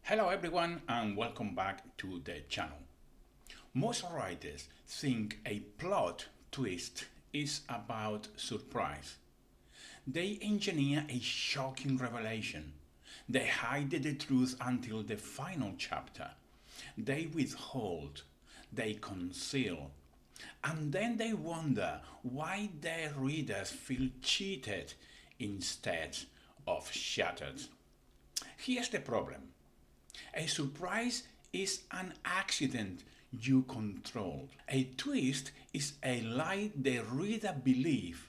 Hello everyone and welcome back to the channel. Most writers think a plot twist is about surprise. They engineer a shocking revelation. They hide the truth until the final chapter. They withhold. They conceal. And then they wonder why their readers feel cheated instead of shattered. Here's the problem. A surprise is an accident you control. A twist is a lie the reader believes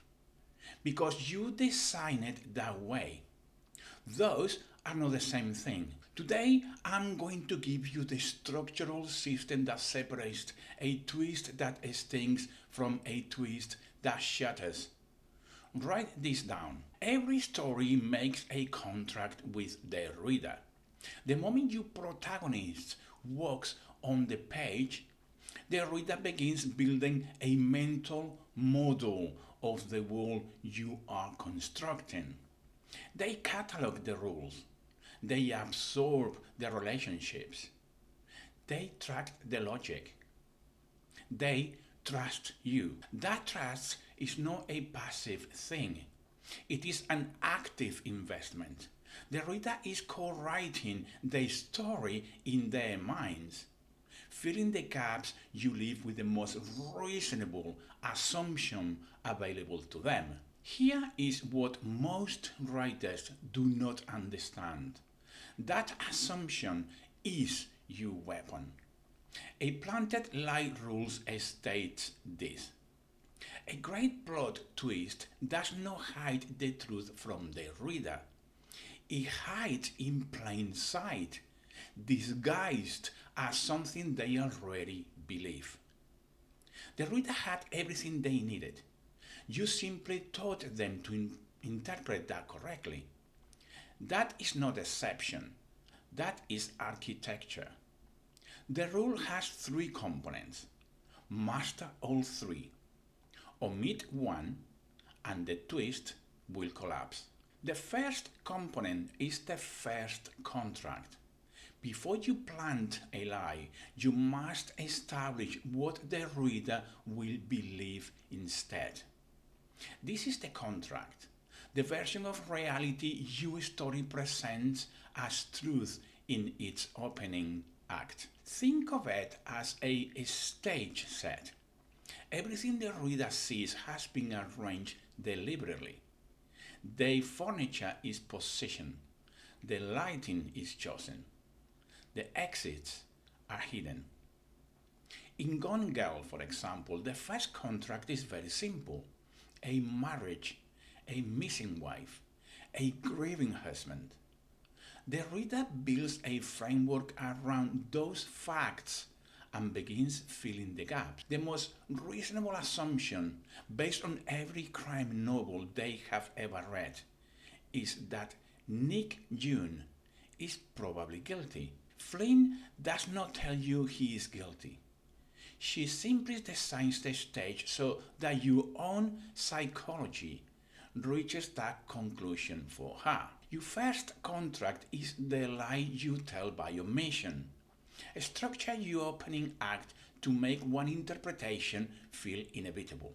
because you design it that way. Those are not the same thing. Today I'm going to give you the structural system that separates a twist that stings from a twist that shatters. Write this down. Every story makes a contract with the reader. The moment your protagonist walks on the page, the reader begins building a mental model of the world you are constructing. They catalog the rules. They absorb the relationships. They track the logic. They trust you. That trust is not a passive thing. It is an active investment. The reader is co-writing the story in their minds. Filling the gaps, you live with the most reasonable assumption available to them. Here is what most writers do not understand. That assumption is your weapon. A planted lie rules states this. A great plot twist does not hide the truth from the reader. It hides in plain sight, disguised as something they already believe. The reader had everything they needed. You simply taught them to interpret that correctly. That is not deception. That is architecture. The rule has three components. Master all three. Omit one and the twist will collapse. The first component is the first contract. Before you plant a lie, you must establish what the reader will believe instead. This is the contract, the version of reality your story presents as truth in its opening act. Think of it as a stage set. Everything the reader sees has been arranged deliberately. The furniture is positioned. The lighting is chosen. The exits are hidden. In Gone Girl, for example, the first contract is very simple. A marriage, a missing wife, a grieving husband. The reader builds a framework around those facts and begins filling the gaps. The most reasonable assumption, based on every crime novel they have ever read, is that Nick June is probably guilty. Flynn does not tell you he is guilty. She simply designs the stage so that your own psychology reaches that conclusion for her. Your first contract is the lie you tell by omission. Structure your opening act to make one interpretation feel inevitable.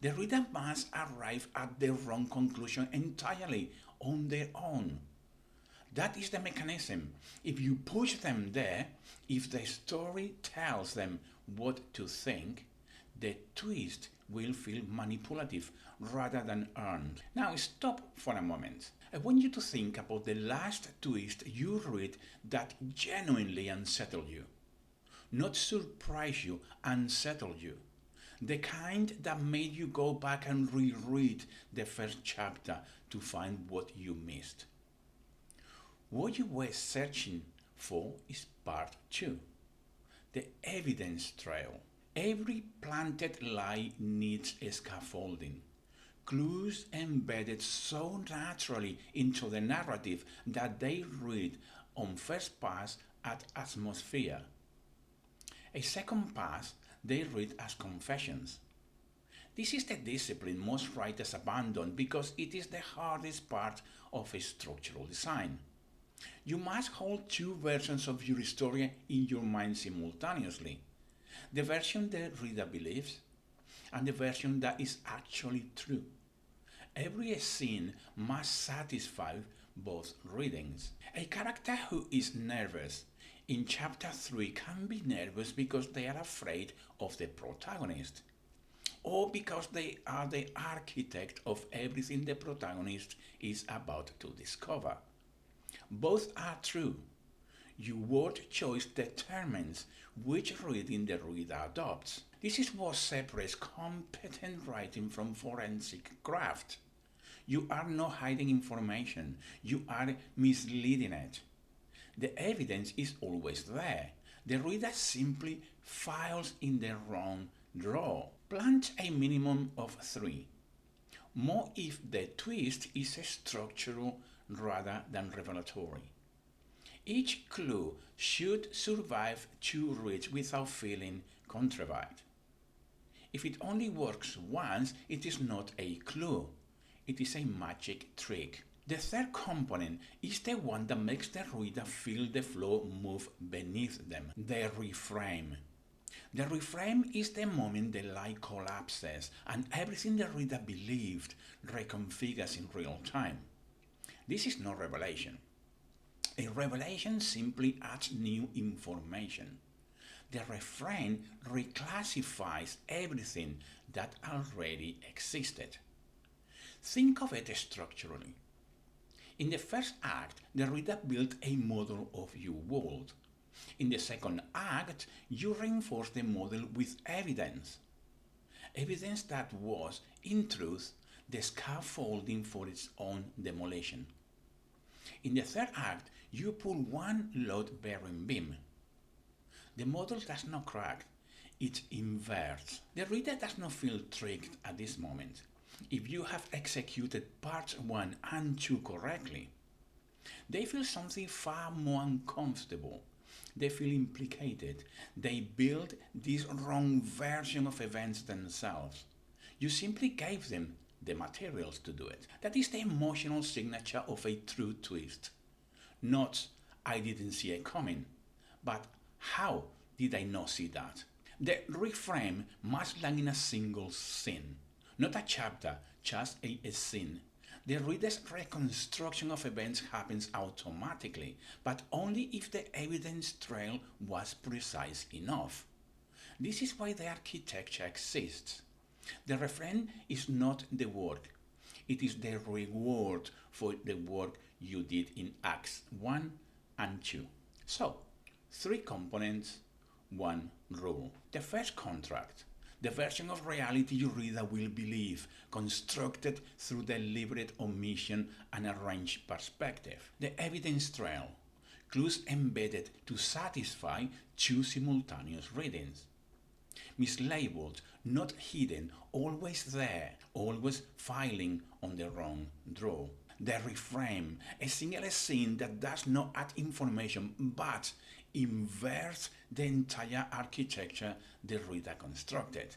The reader must arrive at the wrong conclusion entirely on their own. That is the mechanism. If you push them there, if the story tells them what to think, the twist will feel manipulative rather than earned. Now stop for a moment. I want you to think about the last twist you read that genuinely unsettled you. Not surprise you, unsettle you. The kind that made you go back and reread the first chapter to find what you missed. What you were searching for is part 2. The evidence trail. Every planted lie needs scaffolding. Clues embedded so naturally into the narrative that they read on first pass as atmosphere. A second pass they read as confessions. This is the discipline most writers abandon because it is the hardest part of a structural design. You must hold two versions of your story in your mind simultaneously. The version the reader believes and the version that is actually true. Every scene must satisfy both readings. A character who is nervous in chapter 3 can be nervous because they are afraid of the protagonist, or because they are the architect of everything the protagonist is about to discover. Both are true. Your word choice determines which reading the reader adopts. This is what separates competent writing from forensic craft. You are not hiding information, you are misleading it. The evidence is always there. The reader simply files in the wrong drawer. Plant a minimum of 3. More if the twist is structural rather than revelatory. Each clue should survive 2 reads without feeling contraband. If it only works once, it is not a clue. It is a magic trick. The third component is the one that makes the reader feel the flow move beneath them, the reframe. The reframe is the moment the lie collapses and everything the reader believed reconfigures in real time. This is not revelation. A revelation simply adds new information. The refrain reclassifies everything that already existed. Think of it structurally. In the first act, the reader built a model of your world. In the second act, you reinforce the model with evidence. Evidence that was, in truth, the scaffolding for its own demolition. In the third act, you pull one load-bearing beam. The model does not crack, it inverts. The reader does not feel tricked at this moment. If you have executed parts 1 and 2 correctly, they feel something far more uncomfortable. They feel implicated. They build this wrong version of events themselves. You simply gave them the materials to do it. That is the emotional signature of a true twist. Not, I didn't see it coming, but how did I not see that? The reframe must land in a single scene. Not a chapter, just a scene. The reader's reconstruction of events happens automatically, but only if the evidence trail was precise enough. This is why the architecture exists. The refrain is not the work, it is the reward for the work you did in Acts 1 and 2. So, 3 components, 1 rule. The first contract. The version of reality your reader will believe, constructed through deliberate omission and arranged perspective. The evidence trail. Clues embedded to satisfy 2 simultaneous readings. Mislabeled, not hidden, always there, always filing on the wrong drawer. The reframe, a single scene that does not add information but inverts the entire architecture the reader constructed.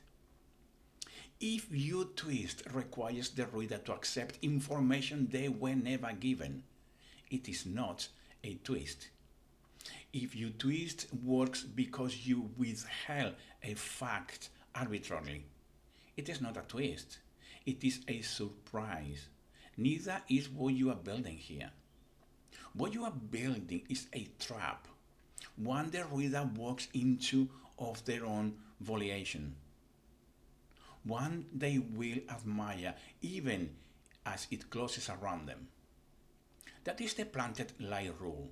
If your twist requires the reader to accept information they were never given, it is not a twist. If your twist works because you withheld a fact arbitrarily, it is not a twist. It is a surprise. Neither is what you are building here. What you are building is a trap, one the reader walks into of their own volition, one they will admire even as it closes around them. That is the planted lie rule.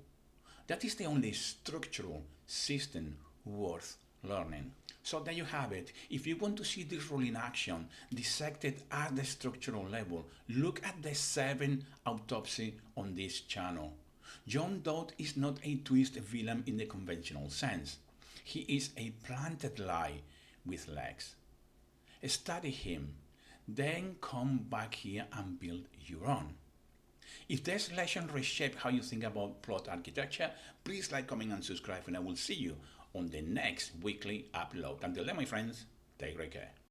That is the only structural system worth learning. So there you have it. If you want to see this rule in action, dissected at the structural level, look at the 7 autopsy on this channel. John Doe is not a twist villain in the conventional sense. He is a planted lie with legs. Study him, then come back here and build your own. If this lesson reshaped how you think about plot architecture, please like, comment and subscribe, and I will see you on the next weekly upload. Until then, my friends, take great care.